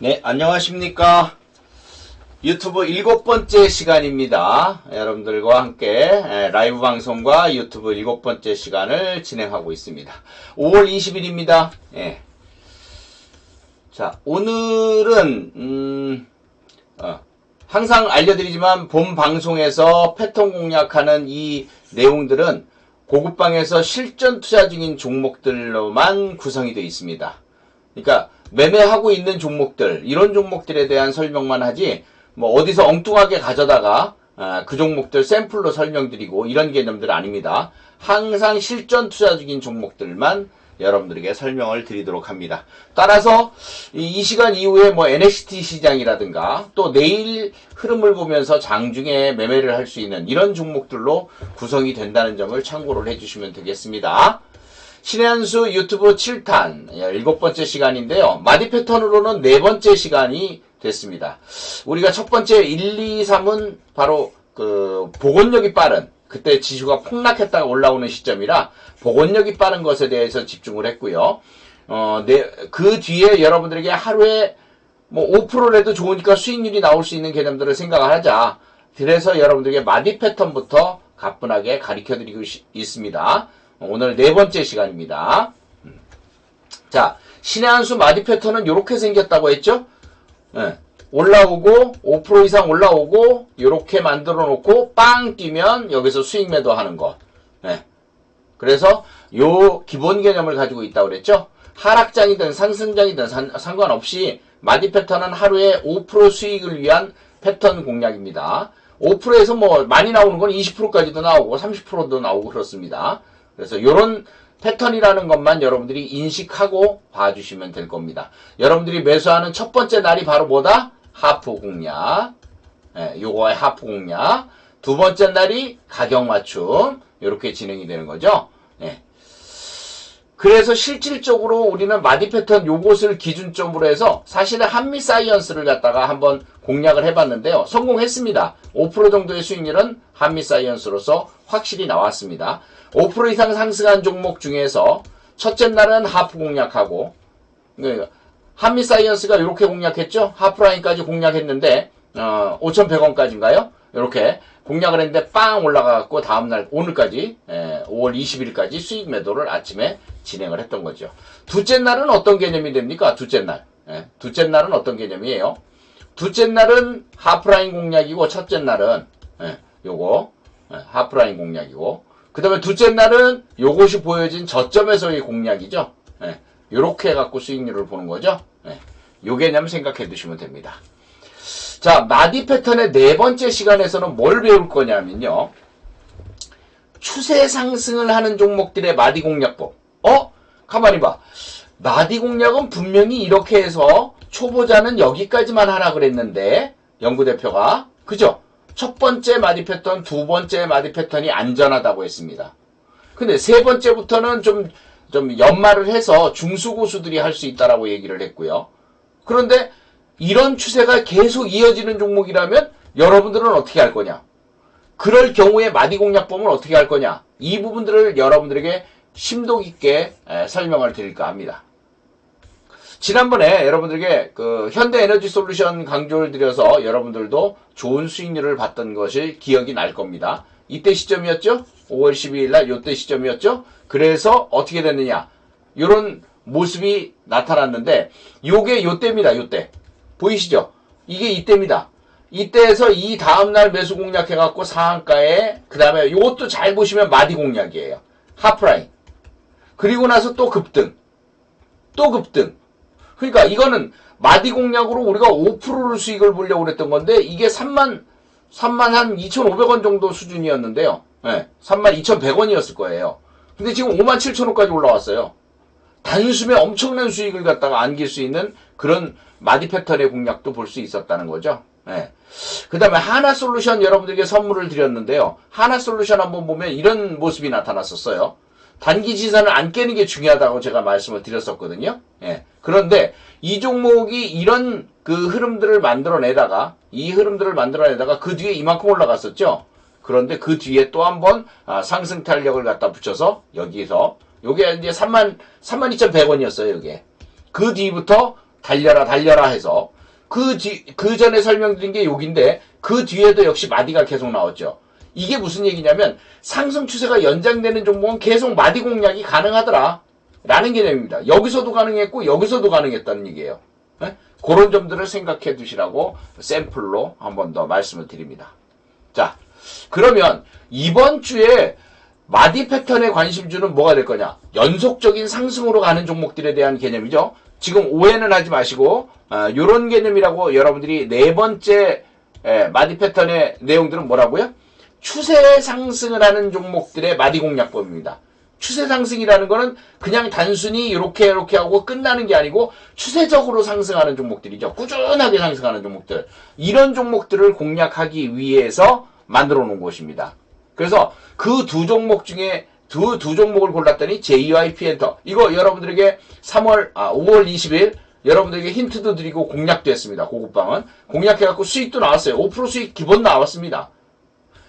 네, 안녕하십니까. 유튜브 7번째 시간입니다. 여러분들과 함께 라이브 방송과 유튜브 7번째 시간을 진행하고 있습니다. 5월 20일입니다. 예. 자, 오늘은 항상 알려드리지만 본 방송에서 패턴 공략하는 이 내용들은 고급방에서 실전 투자 중인 종목들로만 구성이 되어 있습니다. 그러니까 매매하고 있는 종목들, 이런 종목들에 대한 설명만 하지 뭐 어디서 엉뚱하게 가져다가 그 종목들 샘플로 설명드리고 이런 개념들 아닙니다. 항상 실전 투자 중인 종목들만 여러분들에게 설명을 드리도록 합니다. 따라서 이 시간 이후에 뭐 NXT 시장이라든가 또 내일 흐름을 보면서 장중에 매매를 할 수 있는 이런 종목들로 구성이 된다는 점을 참고를 해주시면 되겠습니다. 신의 한 수 유튜브 7탄 7번째 시간인데요. 마디 패턴으로는 4번째 시간이 됐습니다. 우리가 첫 번째 1, 2, 3은 바로 그 복원력이 빠른, 그때 지수가 폭락했다가 올라오는 시점이라 복원력이 빠른 것에 대해서 집중을 했고요. 그 뒤에 여러분들에게 하루에 뭐 5%라도 좋으니까 수익률이 나올 수 있는 개념들을 생각을 하자. 그래서 여러분들에게 마디 패턴부터 가뿐하게 가르쳐 드리고 있습니다. 오늘 4번째 시간입니다. 자, 신의 한 수 마디 패턴은 이렇게 생겼다고 했죠? 네. 올라오고 5% 이상 올라오고 이렇게 만들어 놓고 빵 뛰면 여기서 수익 매도하는 것. 네. 그래서 요 기본 개념을 가지고 있다고 그랬죠? 하락장이든 상승장이든 상관없이 마디 패턴은 하루에 5% 수익을 위한 패턴 공략입니다. 5%에서 뭐 많이 나오는 건 20%까지도 나오고 30%도 나오고 그렇습니다. 그래서 요런 패턴이라는 것만 여러분들이 인식하고 봐주시면 될 겁니다. 여러분들이 매수하는 첫 번째 날이 바로 뭐다? 하프 공략. 예, 요거의 하프 공략. 두 번째 날이 가격 맞춤. 이렇게 진행이 되는 거죠. 예. 그래서 실질적으로 우리는 마디 패턴 요것을 기준점으로 해서 사실은 한미사이언스를 갖다가 한번 공략을 해봤는데요. 성공했습니다. 5% 정도의 수익률은 한미사이언스로서 확실히 나왔습니다. 5% 이상 상승한 종목 중에서 첫째 날은 하프 공략하고 한미사이언스가 이렇게 공략했죠. 하프라인까지 공략했는데 5,100원까지인가요? 이렇게 공략을 했는데 빵 올라가고 다음날 오늘까지 5월 20일까지 수익 매도를 아침에 진행을 했던 거죠. 둘째 날은 어떤 개념이 됩니까? 둘째 날. 둘째 날은 어떤 개념이에요? 둘째 날은 하프라인 공략이고 첫째 날은 요거 하프라인 공략이고 그 다음에 둘째 날은 요것이 보여진 저점에서의 공략이죠. 요렇게 해갖고 수익률을 보는 거죠. 요 개념 생각해 두시면 됩니다. 자, 마디 패턴의 4번째 시간에서는 뭘 배울 거냐면요. 추세 상승을 하는 종목들의 마디 공략법. 가만히 봐. 마디 공략은 분명히 이렇게 해서 초보자는 여기까지만 하라 그랬는데 연구대표가 그죠? 첫 번째 마디 패턴, 두 번째 마디 패턴이 안전하다고 했습니다. 근데 세 번째부터는 좀 연말을 해서 중수고수들이 할 수 있다라고 얘기를 했고요. 그런데 이런 추세가 계속 이어지는 종목이라면 여러분들은 어떻게 할 거냐? 그럴 경우에 마디 공략법은 어떻게 할 거냐? 이 부분들을 여러분들에게 심도 깊게 설명을 드릴까 합니다. 지난번에 여러분들에게 그 현대에너지솔루션 강조를 드려서 여러분들도 좋은 수익률을 봤던 것이 기억이 날 겁니다. 이때 시점이었죠? 5월 12일 날 이때 시점이었죠? 그래서 어떻게 됐느냐? 이런 모습이 나타났는데 요게 요때입니다. 요때. 보이시죠? 이게 이때입니다. 이때에서 이 다음날 매수 공략해갖고 상한가에 그 다음에 요것도 잘 보시면 마디 공략이에요. 하프라인. 그리고 나서 또 급등. 또 급등. 그러니까 이거는 마디 공략으로 우리가 5%를 수익을 보려고 그랬던 건데 이게 3만 한 2,500원 정도 수준이었는데요. 32,100원이었을 거예요. 근데 지금 57,000원까지 올라왔어요. 단숨에 엄청난 수익을 갖다가 안길 수 있는 그런 마디 패턴의 공략도 볼 수 있었다는 거죠. 그 다음에 하나솔루션 여러분들에게 선물을 드렸는데요. 하나솔루션 한번 보면 이런 모습이 나타났었어요. 단기 지산을 안 깨는 게 중요하다고 제가 말씀을 드렸었거든요. 그런데 이 종목이 이런 그 흐름들을 만들어내다가 그 뒤에 이만큼 올라갔었죠. 그런데 그 뒤에 또 한 번 상승 탄력을 갖다 붙여서 여기서 요게 이제 32,100원이었어요. 요게 그 뒤부터 달려라 달려라 해서 그 전에 설명드린 게 여기인데 그 뒤에도 역시 마디가 계속 나왔죠. 이게 무슨 얘기냐면 상승 추세가 연장되는 종목은 계속 마디 공략이 가능하더라 라는 개념입니다. 여기서도 가능했고 여기서도 가능했다는 얘기예요. 네? 그런 점들을 생각해 두시라고 샘플로 한 번 더 말씀을 드립니다. 자, 그러면 이번 주에 마디 패턴에 관심 주는 뭐가 될 거냐? 연속적인 상승으로 가는 종목들에 대한 개념이죠. 지금 오해는 하지 마시고 요런 개념이라고 여러분들이 네 번째 마디 패턴의 내용들은 뭐라고요? 추세 상승을 하는 종목들의 마디 공략법입니다. 추세 상승이라는 거는 그냥 단순히 이렇게 하고 끝나는 게 아니고 추세적으로 상승하는 종목들이죠. 꾸준하게 상승하는 종목들. 이런 종목들을 공략하기 위해서 만들어 놓은 것입니다. 그래서 그 두 종목 중에 두 종목을 골랐더니 JYP 엔터. 이거 여러분들에게 5월 20일 여러분들에게 힌트도 드리고 공략도 했습니다. 고급방은. 공략해갖고 수익도 나왔어요. 5% 수익 기본 나왔습니다.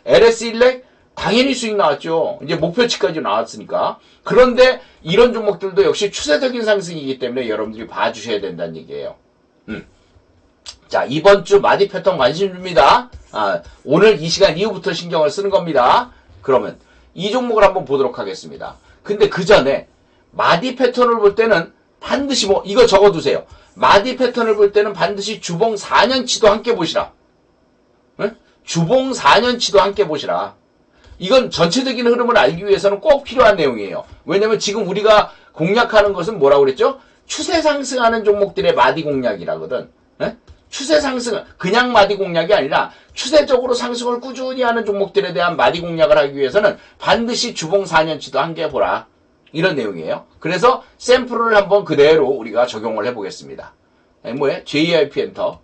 LS1렉 당연히 수익 나왔죠. 이제 목표치까지 나왔으니까. 그런데 이런 종목들도 역시 추세적인 상승이기 때문에 여러분들이 봐주셔야 된다는 얘기예요. 자, 이번 주 마디 패턴 관심 줍니다. 오늘 이 시간 이후부터 신경을 쓰는 겁니다. 그러면 이 종목을 한번 보도록 하겠습니다. 근데 그 전에 마디 패턴을 볼 때는 반드시 이거 적어두세요. 마디 패턴을 볼 때는 반드시 주봉 4년치도 함께 보시라. 네? 주봉 4년치도 함께 보시라. 이건 전체적인 흐름을 알기 위해서는 꼭 필요한 내용이에요. 왜냐면 지금 우리가 공략하는 것은 뭐라고 그랬죠? 추세 상승하는 종목들의 마디 공략이라거든. 네? 추세 상승, 그냥 마디 공략이 아니라 추세적으로 상승을 꾸준히 하는 종목들에 대한 마디 공략을 하기 위해서는 반드시 주봉 4년치도 함께 보라. 이런 내용이에요. 그래서 샘플을 한번 그대로 우리가 적용을 해보겠습니다. 뭐예요? JYP 엔터.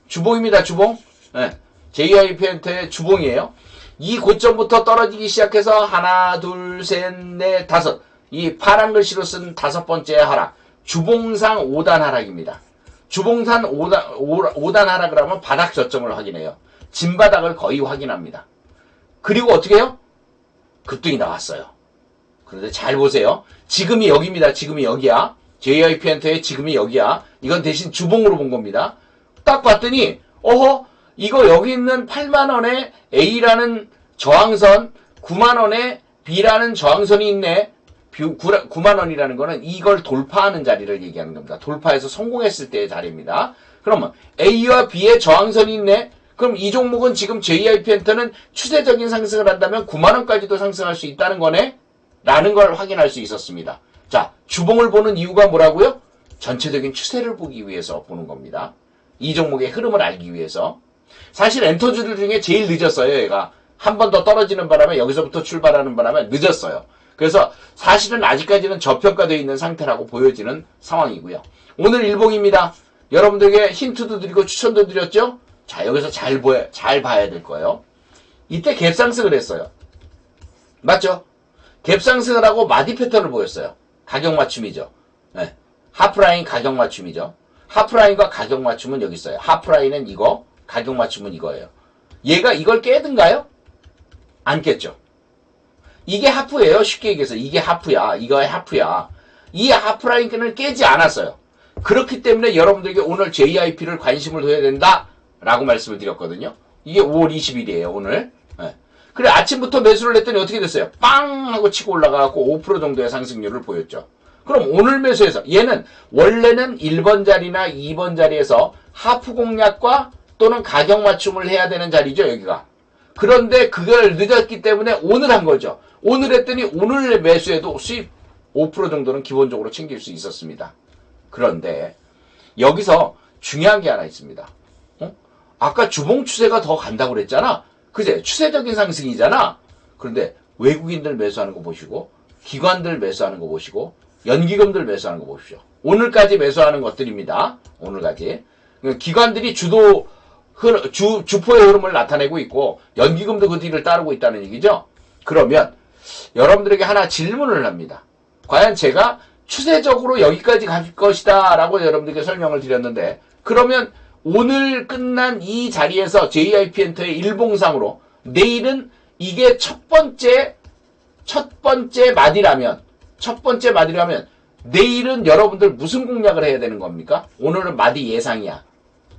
주봉입니다, 주봉. 네. JYP 엔터의 주봉이에요. 이 고점부터 떨어지기 시작해서 하나, 둘, 셋, 넷, 다섯. 이 파란 글씨로 쓴 다섯 번째 하락. 주봉상 5단 하락입니다. 주봉산 5단 하락을 하면 바닥 저점을 확인해요. 진바닥을 거의 확인합니다. 그리고 어떻게 해요? 급등이 나왔어요. 그런데 잘 보세요. 지금이 여기입니다. 지금이 여기야. JYP 엔터의 지금이 여기야. 이건 대신 주봉으로 본 겁니다. 딱 봤더니 이거 여기 있는 8만원에 A라는 저항선, 9만원에 B라는 저항선이 있네. 9만원이라는 거는 이걸 돌파하는 자리를 얘기하는 겁니다. 돌파해서 성공했을 때의 자리입니다. 그러면 A와 B의 저항선이 있네. 그럼 이 종목은 지금 JYP 엔터는 추세적인 상승을 한다면 9만원까지도 상승할 수 있다는 거네? 라는 걸 확인할 수 있었습니다. 자, 주봉을 보는 이유가 뭐라고요? 전체적인 추세를 보기 위해서 보는 겁니다. 이 종목의 흐름을 알기 위해서. 사실 엔터주들 중에 제일 늦었어요, 얘가. 한 번 더 떨어지는 바람에 여기서부터 출발하는 바람에 늦었어요. 그래서 사실은 아직까지는 저평가되어 있는 상태라고 보여지는 상황이고요. 오늘 일봉입니다. 여러분들에게 힌트도 드리고 추천도 드렸죠? 자, 여기서 잘 봐야 될 거예요. 이때 갭상승을 했어요. 맞죠? 갭상승을 하고 마디 패턴을 보였어요. 가격 맞춤이죠. 네. 하프라인 가격 맞춤이죠. 하프라인과 가격 맞춤은 여기 있어요. 하프라인은 이거, 가격 맞춤은 이거예요. 얘가 이걸 깨든가요? 안 깼죠. 이게 하프예요. 쉽게 얘기해서 이게 하프야. 이거의 하프야. 이 하프라인을 깨지 않았어요. 그렇기 때문에 여러분들에게 오늘 JYP를 관심을 둬야 된다라고 말씀을 드렸거든요. 이게 5월 20일이에요. 오늘. 네. 그래 아침부터 매수를 했더니 어떻게 됐어요? 빵 하고 치고 올라가고 5% 정도의 상승률을 보였죠. 그럼 오늘 매수해서 얘는 원래는 1번 자리나 2번 자리에서 하프 공략과 또는 가격 맞춤을 해야 되는 자리죠. 여기가. 그런데 그걸 늦었기 때문에 오늘 한 거죠. 오늘 했더니 오늘 매수해도 수입 5% 정도는 기본적으로 챙길 수 있었습니다. 그런데 여기서 중요한 게 하나 있습니다. 아까 주봉 추세가 더 간다고 그랬잖아. 그제? 추세적인 상승이잖아. 그런데 외국인들 매수하는 거 보시고 기관들 매수하는 거 보시고 연기금들 매수하는 거 보십시오. 오늘까지 매수하는 것들입니다. 오늘까지. 기관들이 주포의 흐름을 나타내고 있고 연기금도 그 뒤를 따르고 있다는 얘기죠. 그러면 여러분들에게 하나 질문을 합니다. 과연 제가 추세적으로 여기까지 갈 것이다 라고 여러분들에게 설명을 드렸는데 그러면 오늘 끝난 이 자리에서 JYP 엔터의 일봉상으로 내일은 이게 첫 번째 마디라면 내일은 여러분들 무슨 공략을 해야 되는 겁니까? 오늘은 마디 예상이야.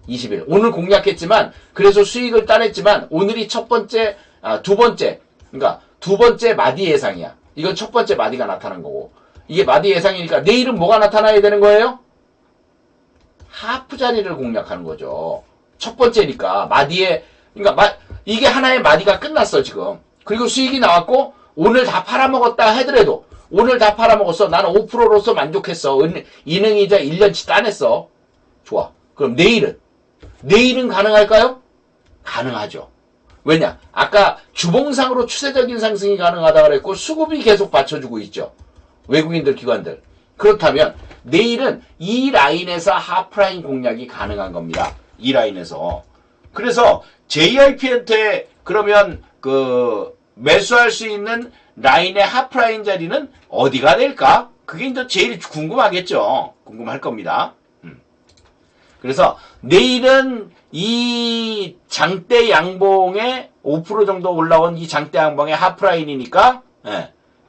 20일. 오늘 공략했지만, 그래서 수익을 따냈지만, 오늘이 두 번째 마디 예상이야. 이건 첫 번째 마디가 나타난 거고. 이게 마디 예상이니까 내일은 뭐가 나타나야 되는 거예요? 하프 자리를 공략하는 거죠. 첫 번째니까 마디에 그러니까 이게 하나의 마디가 끝났어 지금. 그리고 수익이 나왔고 오늘 다 팔아먹었다 하더라도 오늘 다 팔아먹었어. 나는 5%로서 만족했어. 이능이자 1년치 따냈어. 좋아. 그럼 내일은 가능할까요? 가능하죠. 왜냐? 아까 주봉상으로 추세적인 상승이 가능하다 그랬고 수급이 계속 받쳐주고 있죠. 외국인들, 기관들. 그렇다면 내일은 이 라인에서 하프라인 공략이 가능한 겁니다. 이 라인에서. 그래서 JYP한테 그러면 매수할 수 있는 라인의 하프라인 자리는 어디가 될까? 그게 이제 제일 궁금하겠죠. 궁금할 겁니다. 그래서 내일은 이 장대 양봉에 5% 정도 올라온 이 장대 양봉의 하프라인이니까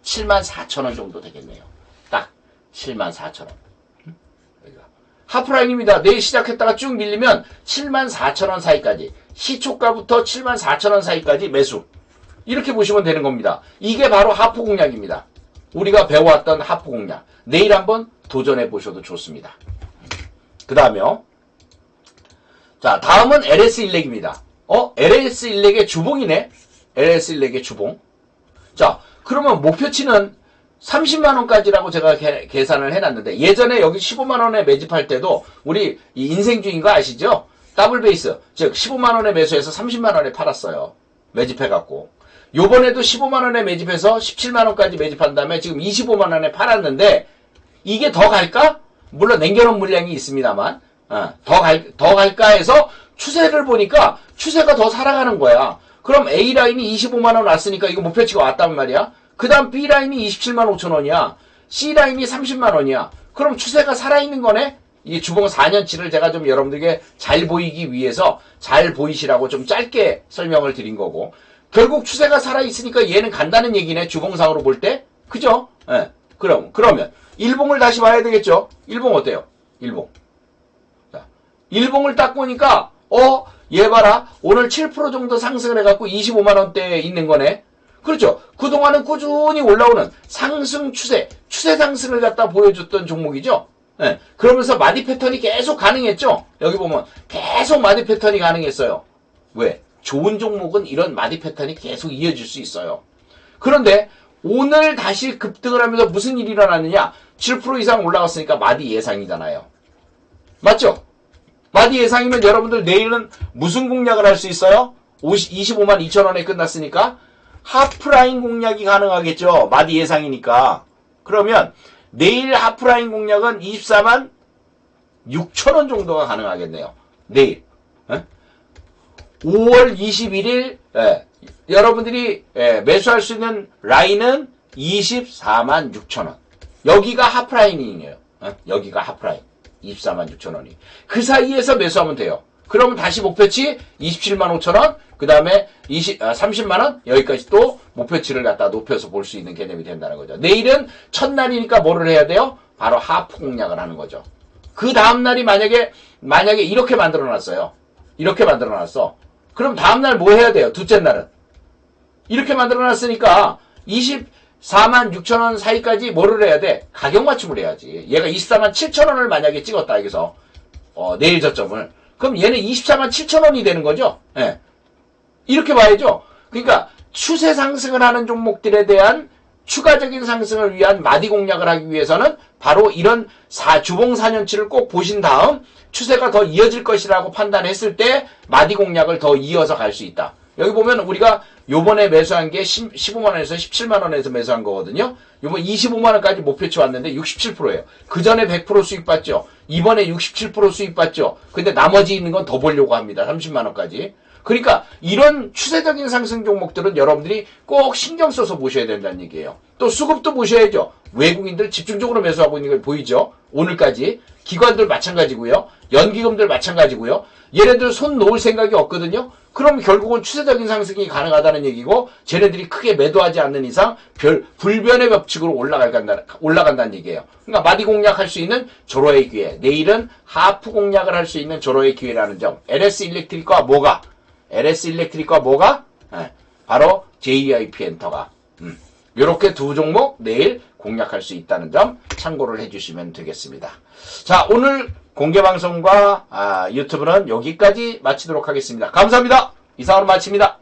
74,000원 정도 되겠네요. 딱 74,000원. 하프라인입니다. 내일 시작했다가 쭉 밀리면 74,000원 사이까지 시초가부터 74,000원 사이까지 매수. 이렇게 보시면 되는 겁니다. 이게 바로 하프 공략입니다. 우리가 배워왔던 하프 공략. 내일 한번 도전해 보셔도 좋습니다. 그 다음에요. 자, 다음은 LS1렉입니다. LS1렉의 주봉이네? LS1렉의 주봉. 자, 그러면 목표치는 30만원까지라고 제가 계산을 해놨는데, 예전에 여기 15만원에 매집할 때도, 우리 이 인생주인 거 아시죠? 더블 베이스. 즉, 15만원에 매수해서 30만원에 팔았어요. 매집해갖고. 요번에도 15만원에 매집해서 17만원까지 매집한 다음에 지금 25만원에 팔았는데, 이게 더 갈까? 물론 냉겨놓은 물량이 있습니다만, 더 갈까 해서 추세를 보니까 추세가 더 살아가는 거야. 그럼 A라인이 25만원 왔으니까 이거 목표치가 왔단 말이야. 그 다음 B라인이 27만 5천원이야. C라인이 30만원이야. 그럼 추세가 살아있는 거네? 이 주봉 4년치를 제가 좀 여러분들에게 잘 보이기 위해서 잘 보이시라고 좀 짧게 설명을 드린 거고. 결국 추세가 살아있으니까 얘는 간다는 얘기네. 주봉상으로 볼 때. 그죠? 그러면 일봉을 다시 봐야 되겠죠? 일봉 어때요? 일봉. 자, 일봉을 딱 보니까 얘 봐라. 오늘 7% 정도 상승을 해갖고 25만원대에 있는 거네. 그렇죠. 그동안은 꾸준히 올라오는 상승 추세 상승을 갖다 보여줬던 종목이죠. 그러면서 마디 패턴이 계속 가능했죠. 여기 보면 계속 마디 패턴이 가능했어요. 왜? 좋은 종목은 이런 마디 패턴이 계속 이어질 수 있어요. 그런데 오늘 다시 급등을 하면서 무슨 일이 일어났느냐? 7% 이상 올라갔으니까 마디 예상이잖아요. 맞죠? 마디 예상이면 여러분들 내일은 무슨 공략을 할 수 있어요? 25만 2천원에 끝났으니까 하프라인 공략이 가능하겠죠. 마디 예상이니까. 그러면 내일 하프라인 공략은 24만 6천원 정도가 가능하겠네요. 내일. 5월 21일 여러분들이 매수할 수 있는 라인은 24만 6천원. 여기가 하프라인이에요. 여기가 하프라인. 24만 6천원이. 그 사이에서 매수하면 돼요. 그러면 다시 목표치 27만 5천원, 그 다음에 30만원, 여기까지 또 목표치를 갖다 높여서 볼 수 있는 개념이 된다는 거죠. 내일은 첫날이니까 뭐를 해야 돼요? 바로 하프 공략을 하는 거죠. 그 다음날이 만약에 이렇게 만들어놨어요. 이렇게 만들어놨어. 그럼 다음날 뭐 해야 돼요? 둘째 날은. 이렇게 만들어놨으니까 24만 6천원 사이까지 뭐를 해야 돼? 가격 맞춤을 해야지. 얘가 24만 7천원을 만약에 찍었다, 여기서. 내일 저점을. 그럼 얘는 24만 7천원이 되는 거죠? 예. 이렇게 봐야죠. 그러니까 추세 상승을 하는 종목들에 대한 추가적인 상승을 위한 마디 공략을 하기 위해서는 바로 이런 주봉 4년치를 꼭 보신 다음 추세가 더 이어질 것이라고 판단했을 때 마디 공략을 더 이어서 갈 수 있다. 여기 보면 우리가 요번에 매수한 게 15만원에서 17만원에서 매수한 거거든요. 요번 25만원까지 목표치 왔는데 67%예요. 그 전에 100% 수익 봤죠. 이번에 67% 수익 봤죠. 근데 나머지 있는 건 더 보려고 합니다. 30만원까지. 그러니까 이런 추세적인 상승 종목들은 여러분들이 꼭 신경 써서 보셔야 된다는 얘기예요. 또 수급도 보셔야죠. 외국인들 집중적으로 매수하고 있는 걸 보이죠. 오늘까지. 기관들 마찬가지고요. 연기금들 마찬가지고요. 얘네들 손 놓을 생각이 없거든요. 그럼 결국은 추세적인 상승이 가능하다는 얘기고 쟤네들이 크게 매도하지 않는 이상 불변의 법칙으로 올라간다는 얘기예요. 그러니까 마디 공략할 수 있는 절호의 기회. 내일은 하프 공략을 할 수 있는 절호의 기회라는 점. LS 일렉트릭과 뭐가? 바로 JYP 엔터가. 이렇게 두 종목 내일 공략할 수 있다는 점 참고를 해주시면 되겠습니다. 자, 오늘 공개방송과 유튜브는 여기까지 마치도록 하겠습니다. 감사합니다. 이상으로 마칩니다.